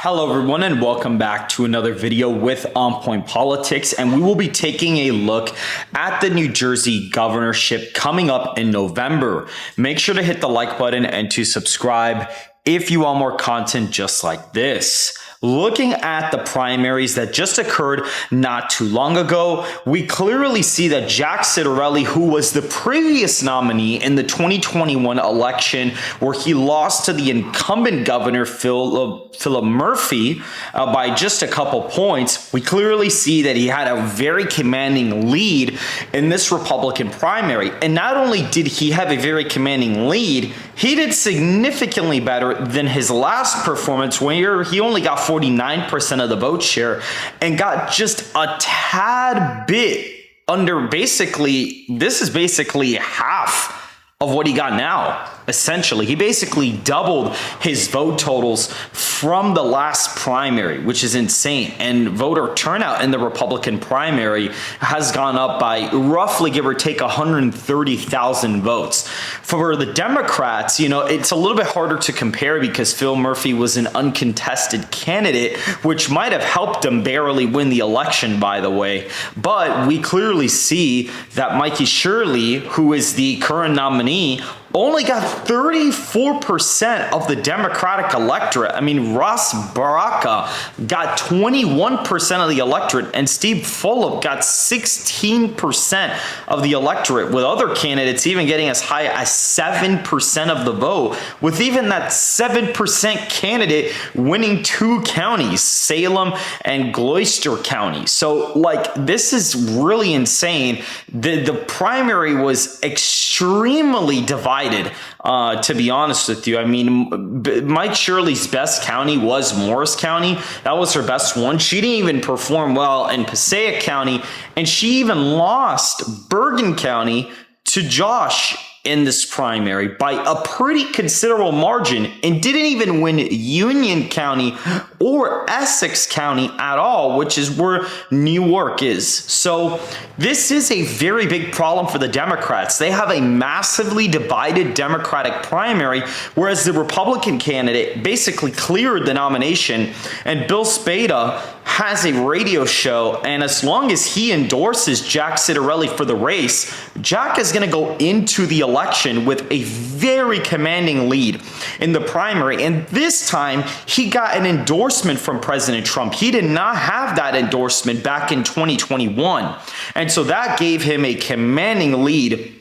Hello everyone and welcome back to another video with On Point Politics, and we will be taking a look at the New Jersey governorship coming up in November. Make sure to hit the like button and to subscribe if you want more content just like this. Looking at the primaries that just occurred not too long ago, we clearly see that Jack Cidelli, who was the previous nominee in the 2021 election, where he lost to the incumbent governor, Philip Murphy, by just a couple points, we clearly see that he had a very commanding lead in this Republican primary. And not only did he have a very commanding lead, he did significantly better than his last performance, where he only got 49% of the vote share and got just a tad bit under. Basically, this is basically half of what he got now. Essentially, he basically doubled his vote totals from the last primary, which is insane. And voter turnout in the Republican primary has gone up by roughly, give or take, 130,000 votes. For the Democrats, it's a little bit harder to compare because Phil Murphy was an uncontested candidate, which might have helped him barely win the election, by the way. But we clearly see that Mikey Shirley, who is the current nominee, only got 34% of the Democratic electorate. I mean, Ross Baraka got 21% of the electorate, and Steve Fulop got 16% of the electorate, with other candidates even getting as high as 7% of the vote, with even that 7% candidate winning two counties, Salem and Gloucester County. So, this is really insane. The primary was extremely divided. To be honest with you, I mean, Mike Shirley's best county was Morris County. That was her best one. She didn't even perform well in Passaic County, and she even lost Bergen County to Josh in this primary by a pretty considerable margin, and didn't even win Union County or Essex County at all, which is where Newark is. So this is a very big problem for the Democrats. They have a massively divided Democratic primary, whereas the Republican candidate basically cleared the nomination, and Bill Spada has a radio show, and as long as he endorses Jack Cidelli for the race, Jack is going to go into the election with a very commanding lead in the primary. And this time, he got an endorsement from President Trump. He did not have that endorsement back in 2021. And so that gave him a commanding lead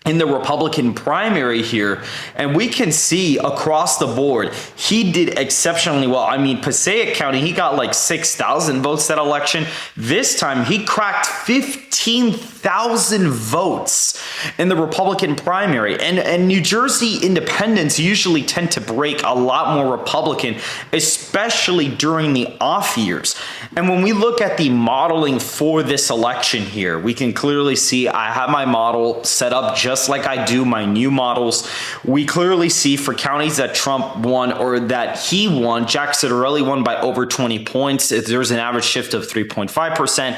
in the Republican primary here. And we can see across the board, he did exceptionally well. I mean, Passaic County, he got like 6,000 votes that election. This time, he cracked 15,000 votes in the Republican primary. And New Jersey independents usually tend to break a lot more Republican, especially during the off years. And when we look at the modeling for this election here, we can clearly see I have my model set up just like I do my new models. We clearly see for counties that Trump won, or that he won, Jack Cidelli won by over 20 points. There's an average shift of 3.5%.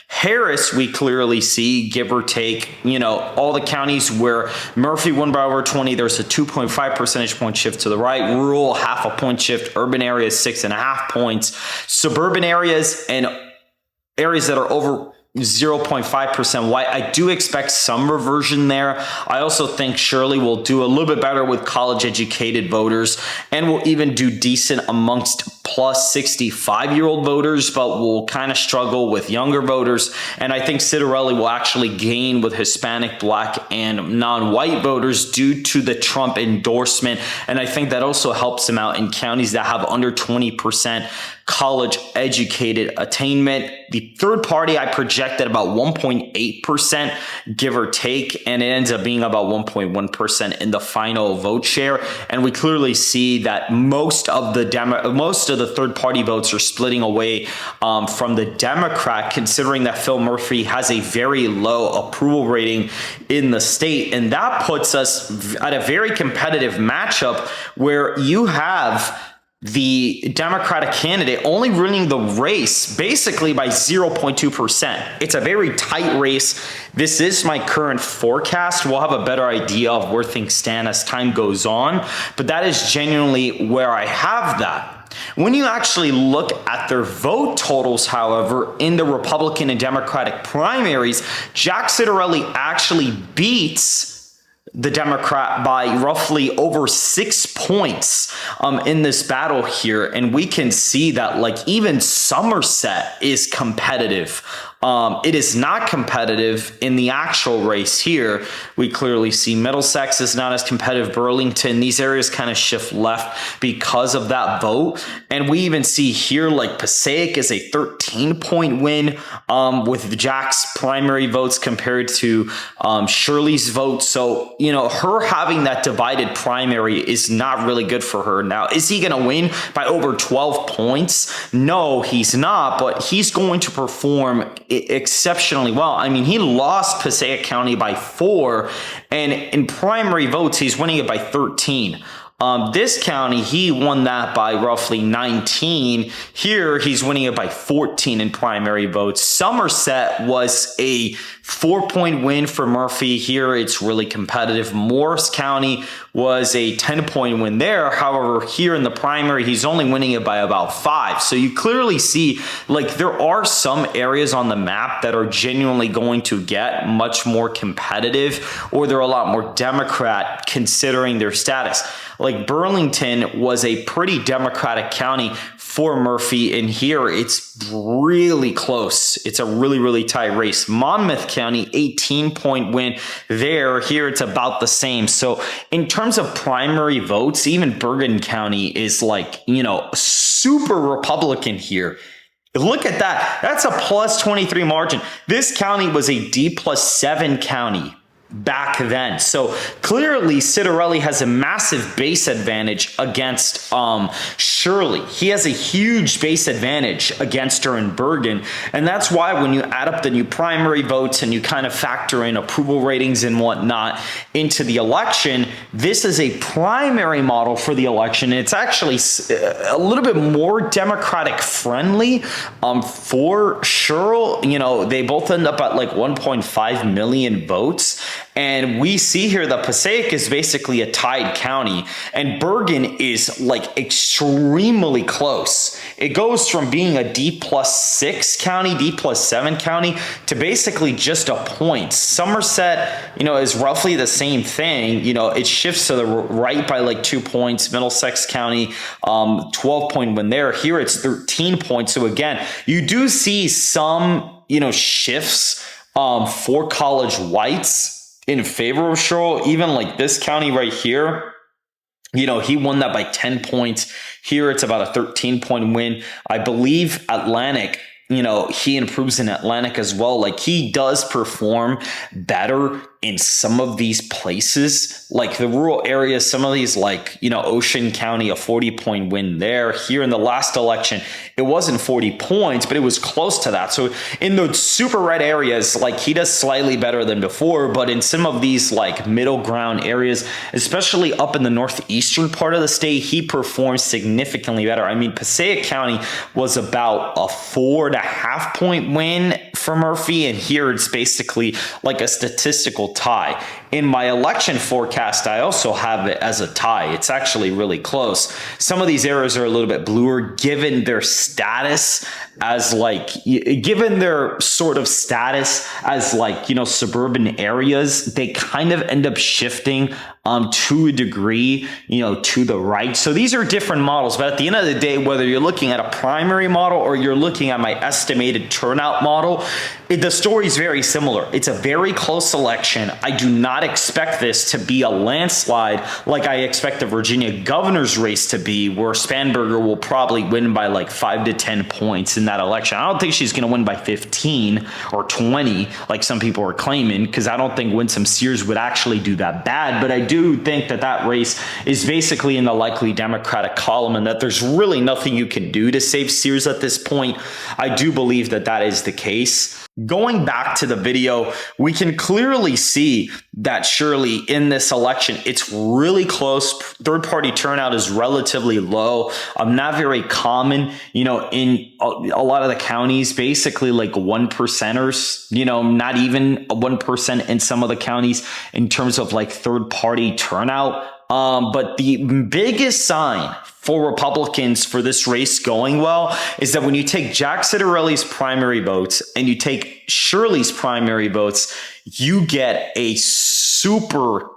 Harris, we clearly see, give or take, all the counties where Murphy won by over 20, there's a 2.5 percentage point shift to the right. Rural, half a point shift. Urban areas, 6.5 points. Suburban areas and areas that are over 0.5% white, I do expect some reversion there. I also think Shirley will do a little bit better with college educated voters, and will even do decent amongst plus 65-year-old voters, but will kind of struggle with younger voters. And I think Cidelli will actually gain with Hispanic, Black, and non-white voters due to the Trump endorsement. And I think that also helps him out in counties that have under 20% college educated attainment. The third party I projected about 1.8%, give or take, and it ends up being about 1.1% in the final vote share. And we clearly see that most of the third party votes are splitting away from the Democrat, considering that Phil Murphy has a very low approval rating in the state. And that puts us at a very competitive matchup where you have the Democratic candidate only winning the race basically by 0.2%. It's a very tight race. This is my current forecast. We'll have a better idea of where things stand as time goes on, but that is genuinely where I have that. When you actually look at their vote totals, however, in the Republican and Democratic primaries, Jack Cidelli actually beats the Democrat by roughly over 6 points in this battle here. And we can see that like even Somerset is competitive. It is not competitive in the actual race here. We clearly see Middlesex is not as competitive. Burlington, these areas kind of shift left because of that vote. And we even see here like Passaic is a 13-point win with Jack's primary votes compared to Shirley's vote. So, you know, her having that divided primary is not really good for her. Now, is he going to win by over 12 points? No, he's not, but he's going to perform exceptionally well. I mean, he lost Passaic County by 4, and in primary votes, he's winning it by 13. This county, he won that by roughly 19. Here, he's winning it by 14 in primary votes. Somerset was a 4-point win for Murphy. Here, it's really competitive. Morris County was a 10-point win there. However, here in the primary, he's only winning it by about 5. So you clearly see, like, there are some areas on the map that are genuinely going to get much more competitive, or they're a lot more Democrat considering their status. Like Burlington was a pretty Democratic county for Murphy, and here it's really close. It's a really, really tight race. Monmouth County, 18-point win there. Here it's about the same. So in terms of primary votes, even Bergen County is like, you know, super Republican here. Look at that. That's a plus 23 margin. This county was a D+7 county back then. So clearly Cidelli has a massive base advantage against Shirley. He has a huge base advantage against her in Bergen. And that's why when you add up the new primary votes and you kind of factor in approval ratings and whatnot into the election, this is a primary model for the election. And it's actually a little bit more Democratic friendly for Shirley. You know, they both end up at like 1.5 million votes. And we see here that Passaic is basically a tied county, and Bergen is like extremely close. It goes from being a D+6 county, D+7 county, to basically just a point. Somerset, you know, is roughly the same thing. You know, it shifts to the right by like 2 points. Middlesex County, 12-point win there. Here it's 13 points. So again, you do see some, you know, shifts for college whites in favor of Shirley. Even like this county right here, you know, he won that by 10 points. Here it's about a 13-point win. I believe Atlantic, you know, he improves in Atlantic as well. Like he does perform better in some of these places, like the rural areas, some of these, like, you know, Ocean County, a 40-point win there. Here in the last election, it wasn't 40 points, but it was close to that. So in the super red areas, like he does slightly better than before, but in some of these like middle ground areas, especially up in the northeastern part of the state, he performs significantly better. I mean, Passaic County was about a 4.5-point win for Murphy, and here it's basically like a statistical tie. In my election forecast, I also have it as a tie. It's actually really close. Some of these areas are a little bit bluer given their status as like, given their sort of status as like, you know, suburban areas, they kind of end up shifting to a degree, you know, to the right. So these are different models, but at the end of the day, whether you're looking at a primary model or you're looking at my estimated turnout model, the story is very similar. It's a very close election. I do not expect this to be a landslide like I expect the Virginia governor's race to be, where Spanberger will probably win by like 5 to 10 points in that election. I don't think she's going to win by 15 or 20 like some people are claiming, because I don't think Winsome Sears would actually do that bad. But I do think that that race is basically in the likely Democratic column, and that there's really nothing you can do to save Sears at this point. I do believe that that is the case. Going back to the video, we can clearly see that surely in this election, it's really close. Third-party turnout is relatively low. Not very common, you know, in a lot of the counties, basically like 1%ers, you know, not even 1% in some of the counties in terms of like third-party turnout. But the biggest sign for Republicans for this race going well is that when you take Jack Cidelli's primary votes and you take Shirley's primary votes, you get a super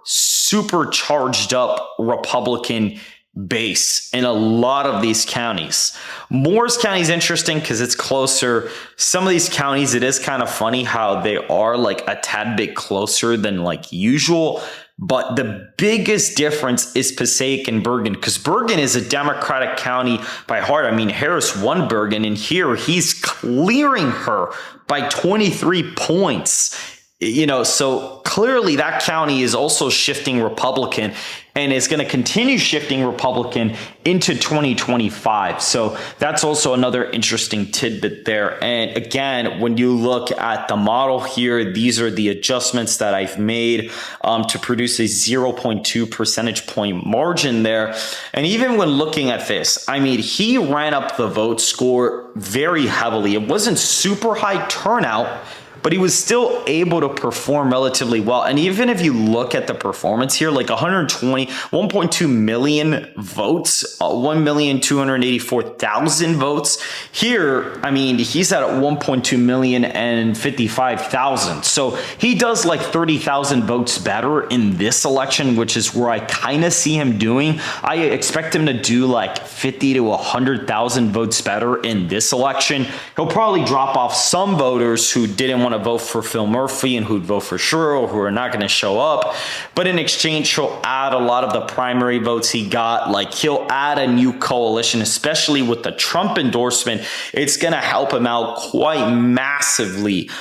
charged up Republican base in a lot of these counties. Morris County is interesting because it's closer. Some of these counties, it is kind of funny how they are like a tad bit closer than like usual. But the biggest difference is Passaic and Bergen, because Bergen is a Democratic county by heart. I mean, Harris won Bergen, and here he's clearing her by 23 points. So clearly that county is also shifting Republican and is going to continue shifting Republican into 2025. So that's also another interesting tidbit there. And again, when you look at the model here, these are the adjustments that I've made to produce a 0.2 percentage point margin there. And even when looking at this, I mean, he ran up the vote score very heavily. It wasn't super high turnout, but he was still able to perform relatively well. And even if you look at the performance here, like 1.2 million votes, 1,284,000 votes. Here, I mean, he's at 1.2 million and 55,000. So he does like 30,000 votes better in this election, which is where I kind of see him doing. I expect him to do like 50 to 100,000 votes better in this election. He'll probably drop off some voters who didn't want to vote for Phil Murphy and who'd vote for Sherrill, who are not going to show up. But in exchange, he'll add a lot of the primary votes he got. Like, he'll add a new coalition, especially with the Trump endorsement. It's going to help him out quite massively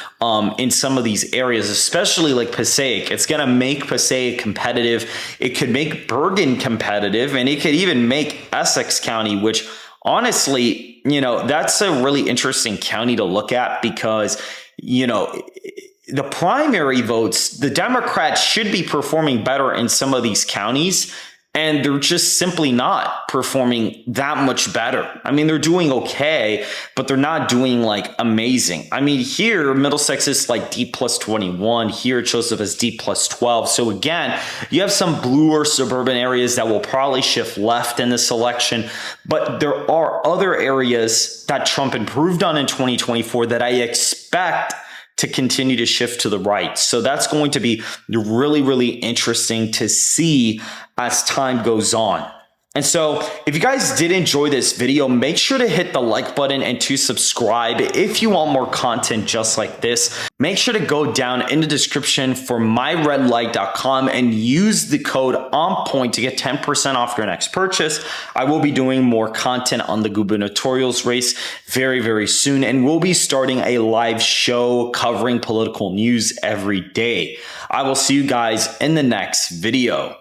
in some of these areas, especially like Passaic. It's going to make Passaic competitive. It could make Bergen competitive, and it could even make Essex County, which honestly, that's a really interesting county to look at because the primary votes, the Democrats should be performing better in some of these counties, and they're just simply not performing that much better. I mean, they're doing okay, but they're not doing like amazing. I mean, here, Middlesex is like D plus 21. Here, it shows up as D plus 12. So again, you have some bluer suburban areas that will probably shift left in this election, but there are other areas that Trump improved on in 2024 that I expect to continue to shift to the right. So that's going to be really, really interesting to see as time goes on. And so if you guys did enjoy this video, make sure to hit the like button and to subscribe if you want more content just like this. Make sure to go down in the description for myredlight.com and use the code ONPOINT to get 10% off your next purchase. I will be doing more content on the gubernatorial race very, very soon, and we'll be starting a live show covering political news every day. I will see you guys in the next video.